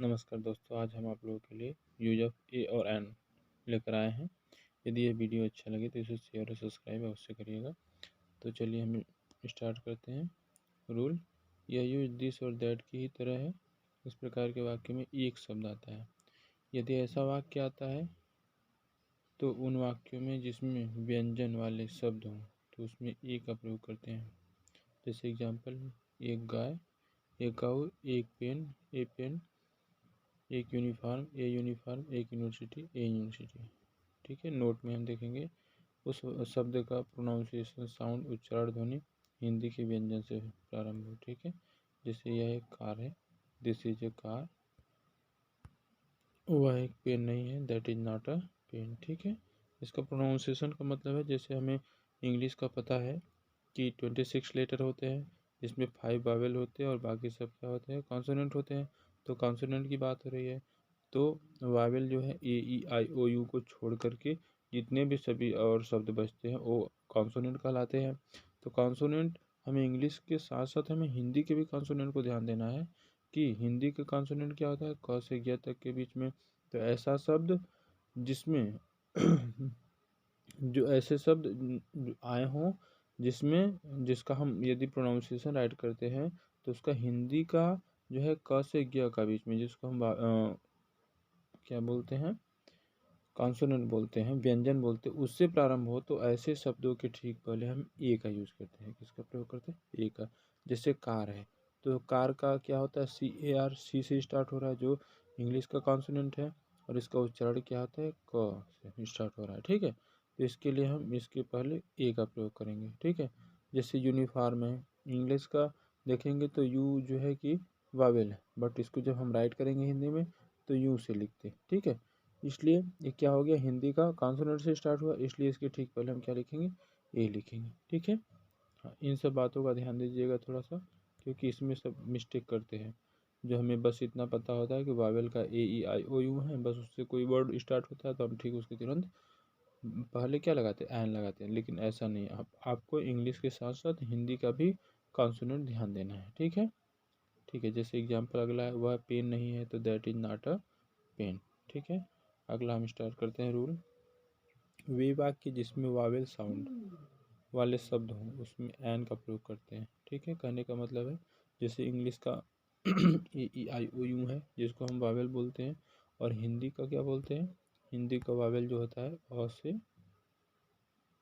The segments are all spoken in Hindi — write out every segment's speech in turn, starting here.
नमस्कार दोस्तों, आज हम आप लोगों के लिए यूज ऑफ ए और एन लेकर आए हैं। यदि यह वीडियो अच्छा लगे तो इसे शेयर और सब्सक्राइब अवश्य करिएगा। तो चलिए हम स्टार्ट करते हैं। रूल, यह यूज दिस और दैट की ही तरह है। इस प्रकार के वाक्य में एक शब्द आता है। यदि ऐसा वाक्य आता है तो उन वाक्यों में जिसमें व्यंजन वाले शब्द हों तो उसमें ए का प्रयोग करते हैं। जैसे एग्जाम्पल, एक गाय, एक काऊ, एक पेन, ए पेन, एक यूनिफॉर्म, ए यूनिफॉर्म, एक यूनिवर्सिटी, ए यूनिवर्सिटी। ठीक है, नोट में हम देखेंगे उस शब्द का प्रोनाउंसिएशन, साउंड, उच्चारण, ध्वनि हिंदी के व्यंजन से प्रारंभ हो। ठीक है, जैसे यह एक कार है, दिस इज ए कार। वह एक पेन नहीं है, that is not a pen. ठीक है, इसका प्रोनाउंसिएशन का मतलब है, जैसे हमें इंग्लिश का पता है कि 26 लेटर होते हैं, जिसमें 5 वावेल होते हैं और बाकी सब क्या होते हैं, कॉन्सोनेंट होते हैं। तो कॉन्सोनेंट की बात हो रही है, तो वावेल जो है ए ई आई ओ यू को छोड़ करके जितने भी सभी और शब्द बचते हैं वो कॉन्सोनेंट कहलाते हैं। तो कॉन्सोनेंट हमें इंग्लिश के साथ साथ हमें हिंदी के भी कॉन्सोनेंट को ध्यान देना है कि हिंदी के कॉन्सोनेंट क्या होता है, क से ज्ञ तक के बीच में। तो ऐसा शब्द जिसमें जो ऐसे शब्द आए हों जिसका हम यदि प्रोनाउंसिएशन राइट करते हैं तो उसका हिंदी का जो है क से ज्ञ का बीच में, जिसको हम क्या बोलते हैं, कॉन्सोनेंट बोलते हैं, व्यंजन बोलते हैं, उससे प्रारंभ हो तो ऐसे शब्दों के ठीक पहले हम ए का यूज़ करते हैं। किसका प्रयोग करते हैं, ए का। जैसे कार है तो कार का क्या होता है, सी ए आर, सी से स्टार्ट हो रहा है जो इंग्लिश का कॉन्सोनेंट है, और इसका उच्चारण क्या होता है, क से स्टार्ट हो रहा है। ठीक है, तो इसके लिए हम इसके पहले ए का प्रयोग करेंगे। ठीक है, जैसे यूनिफॉर्म है, इंग्लिश का देखेंगे तो यू जो है कि वावेल है, बट इसको जब हम राइट करेंगे हिंदी में तो यू से लिखते हैं। ठीक है, इसलिए ये क्या हो गया, हिंदी का कॉन्सोनेंट से स्टार्ट हुआ, इसलिए इसके ठीक पहले हम क्या लिखेंगे, ए लिखेंगे। ठीक है, हाँ, इन सब बातों का ध्यान दीजिएगा थोड़ा सा, क्योंकि इसमें सब मिस्टेक करते हैं। जो हमें बस इतना पता होता है कि वावेल का ए ई आई ओ यू है, बस उससे कोई वर्ड स्टार्ट होता है तो हम ठीक उसके तुरंत पहले क्या लगाते हैं, एन लगाते हैं। लेकिन ऐसा नहीं, आपको इंग्लिश के साथ साथ हिंदी का भी कॉन्सोनेंट ध्यान देना है। ठीक है, ठीक है, जैसे एग्जाम्पल अगला है, वह पेन नहीं है तो that is not a pen. ठीक है, अगला हम स्टार्ट करते हैं। रूल, वे वाक्य जिसमें वावेल साउंड वाले शब्द हों उसमें एन का प्रयोग करते हैं। ठीक है, कहने का मतलब है जैसे इंग्लिश का ए ई आई ओ यू है जिसको हम वावेल बोलते हैं, और हिंदी का क्या बोलते हैं, हिंदी का वावेल जो होता है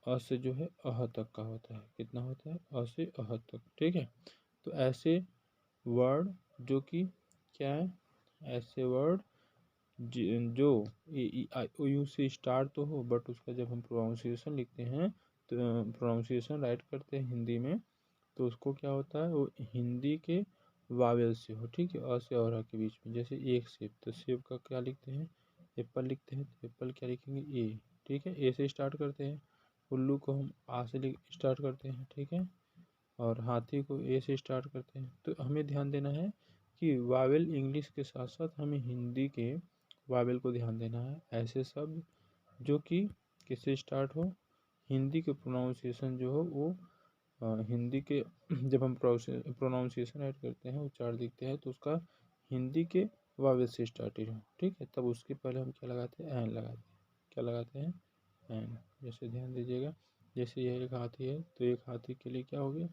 अ से जो है अह तक का होता है। कितना होता है, अ से अह तक। ठीक है, तो ऐसे वर्ड जो कि क्या है, ऐसे वर्ड जो ए ई आई ओ यू से स्टार्ट तो हो, बट उसका जब हम प्रोनाउंसिएशन लिखते हैं तो प्रोनाउंसिएशन राइट करते हैं हिंदी में, तो उसको क्या होता है, वो हिंदी के वावेल से हो। ठीक है, अ से और के बीच में। जैसे एक सेब, तो सेब का क्या लिखते हैं, एप्पल लिखते हैं, तो एप्पल क्या लिखेंगे, ए। ठीक है, ए से स्टार्ट करते हैं। उल्लू को हम आ से स्टार्ट करते हैं। ठीक है, और हाथी को ए से स्टार्ट करते हैं। तो हमें ध्यान देना है कि वावेल इंग्लिश के साथ साथ हमें हिंदी के वावेल को ध्यान देना है। ऐसे शब्द जो कि किससे स्टार्ट हो, हिंदी के प्रोनाउंसिएशन जो हो वो हिंदी के जब हम प्रोनाउंसिएशन ऐड करते हैं, उच्चारण दिखते हैं, तो उसका हिंदी के वावेल से स्टार्टेड हो। ठीक है, तब उसके पहले हम क्या लगाते हैं, एन लगाते हैं। क्या लगाते हैं, एन। जैसे ध्यान दीजिएगा, जैसे यह एक हाथी है तो एक हाथी के लिए क्या हो गया,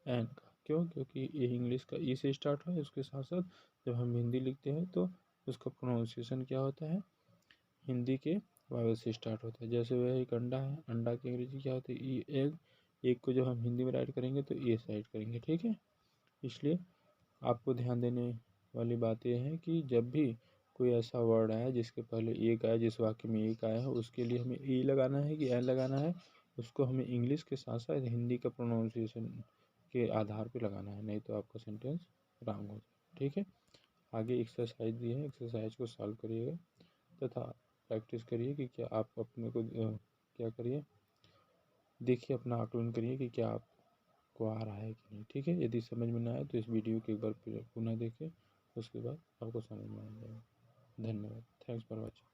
एन का। क्यों, क्योंकि ये इंग्लिश का ई से स्टार्ट है, उसके साथ साथ जब हम हिंदी लिखते हैं तो उसका प्रोनाउंसिएशन क्या होता है, हिंदी के वावेल से स्टार्ट होता है। जैसे वह एक अंडा है, अंडा की अंग्रेजी क्या होती है, ई एग। एक को जब हम हिंदी में राइट करेंगे तो ए से राइट करेंगे। ठीक है, इसलिए आपको ध्यान देने वाली बात यह है कि जब भी कोई ऐसा वर्ड आए जिसके पहले एक आए, जिस वाक्य में एक आया है, उसके लिए हमें ए लगाना है कि एन लगाना है, उसको हमें इंग्लिश के साथ साथ हिंदी का प्रोनाउंसिएशन के आधार पर लगाना है, नहीं तो आपका सेंटेंस रॉन्ग हो जाए। ठीक है, आगे एक्सरसाइज दी है, एक्सरसाइज को सॉल्व करिएगा तथा प्रैक्टिस करिए कि क्या आप अपने को क्या करिए, देखिए, अपना आकलन करिए कि क्या आपको आ रहा है कि नहीं। ठीक है, यदि समझ में ना आए तो इस वीडियो को एक बार पुनः देखें, उसके बाद आपको समझ में आ जाएगा। धन्यवाद, थैंक्स फॉर वॉचिंग।